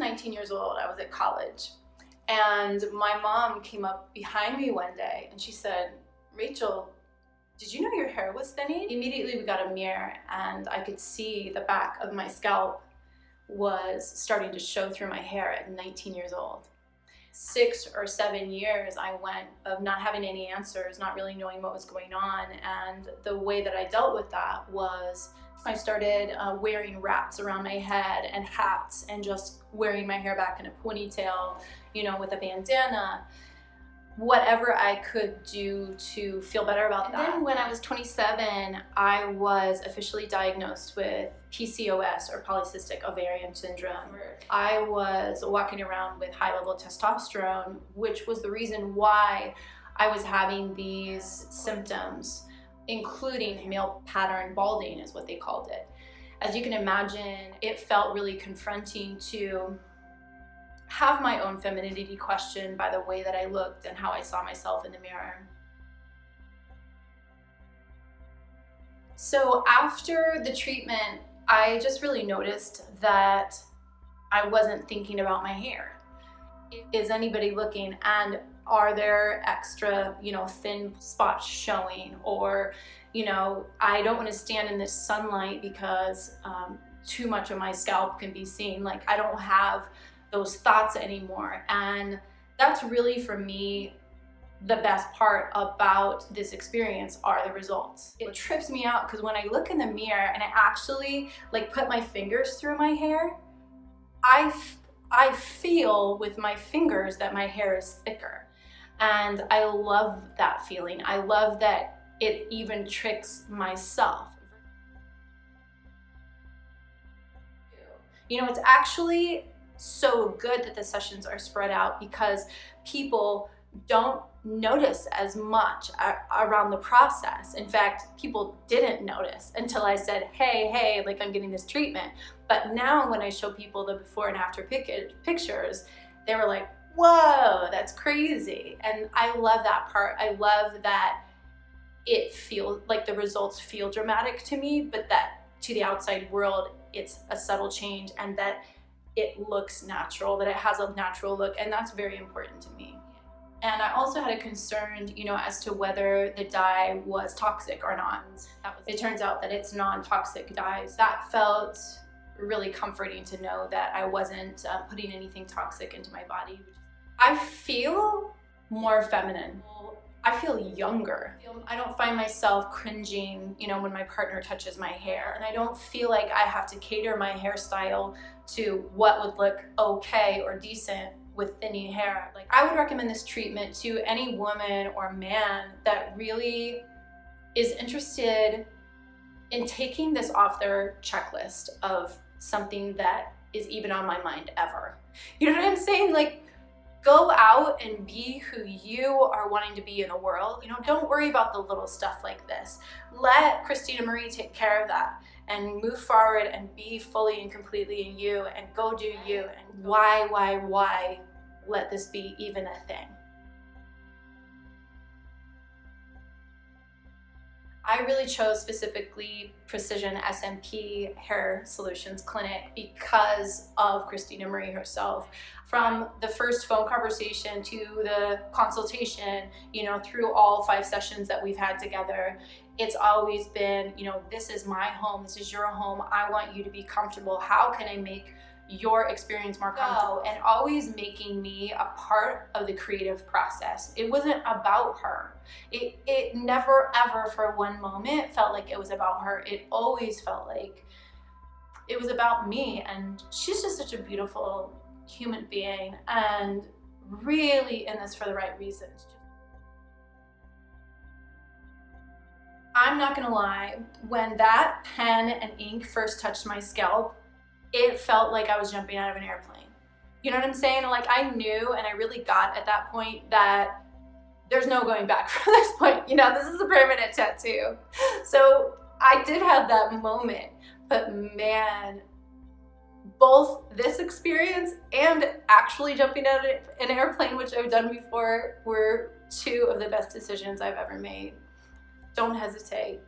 19 years old. I was at college. And my mom came up behind me one day and she said, "Rachel, did you know your hair was thinning?" Immediately we got a mirror and I could see the back of my scalp was starting to show through my hair at 19 years old. 6 or 7 years I went of not having any answers, not really knowing what was going on. And the way that I dealt with that was I started wearing wraps around my head and hats and just wearing my hair back in a ponytail, with a bandana. Whatever I could do to feel better about that. Then when I was 27, I was officially diagnosed with PCOS, or polycystic ovarian syndrome. I was walking around with high level testosterone, which was the reason why I was having these symptoms, including male pattern balding is what they called it. As you can imagine, it felt really confronting to have my own femininity questioned by the way that I looked and how I saw myself in the mirror. So after the treatment, I just really noticed that I wasn't thinking about my hair. Is anybody looking, and are there extra, thin spots showing? Or, I don't want to stand in this sunlight because too much of my scalp can be seen. Like, I don't have those thoughts anymore. And that's really, for me, the best part about this experience are the results. It trips me out because when I look in the mirror and I actually put my fingers through my hair, I feel with my fingers that my hair is thicker. And I love that feeling. I love that it even tricks myself. It's actually so good that the sessions are spread out because people don't notice as much around the process. In fact, people didn't notice until I said, hey, I'm getting this treatment. But now when I show people the before and after pictures, they were like, whoa, that's crazy. And I love that part. I love that it feels like the results feel dramatic to me, but that to the outside world, it's a subtle change and that it looks natural, that it has a natural look. And that's very important to me. And I also had a concern, as to whether the dye was toxic or not. It turns out that it's non-toxic dyes. That felt really comforting to know that I wasn't putting anything toxic into my body. I feel more feminine. I feel younger. I don't find myself cringing, when my partner touches my hair. And I don't feel like I have to cater my hairstyle to what would look okay or decent with thinning hair. I would recommend this treatment to any woman or man that really is interested in taking this off their checklist of something that is even on my mind ever. You know what I'm saying? Go out and be who you are wanting to be in the world. Don't worry about the little stuff like this. Let Christina Marie take care of that and move forward and be fully and completely in you and go do you. And why let this be even a thing? I really chose specifically Precision SMP Hair Solutions Clinic because of Christina Marie herself. From the first phone conversation to the consultation, through all 5 sessions that we've had together, it's always been, this is my home, this is your home, I want you to be comfortable. How can I make your experience more comfortable? And always making me a part of the creative process. It wasn't about her. It never ever for one moment felt like it was about her. It always felt like it was about me. And she's just such a beautiful human being and really in this for the right reasons. I'm not gonna lie, when that pen and ink first touched my scalp, it felt like I was jumping out of an airplane. You know what I'm saying? I knew, and I really got at that point that there's no going back from this point. This is a permanent tattoo. So I did have that moment, but man, both this experience and actually jumping out of an airplane, which I've done before, were 2 of the best decisions I've ever made. Don't hesitate.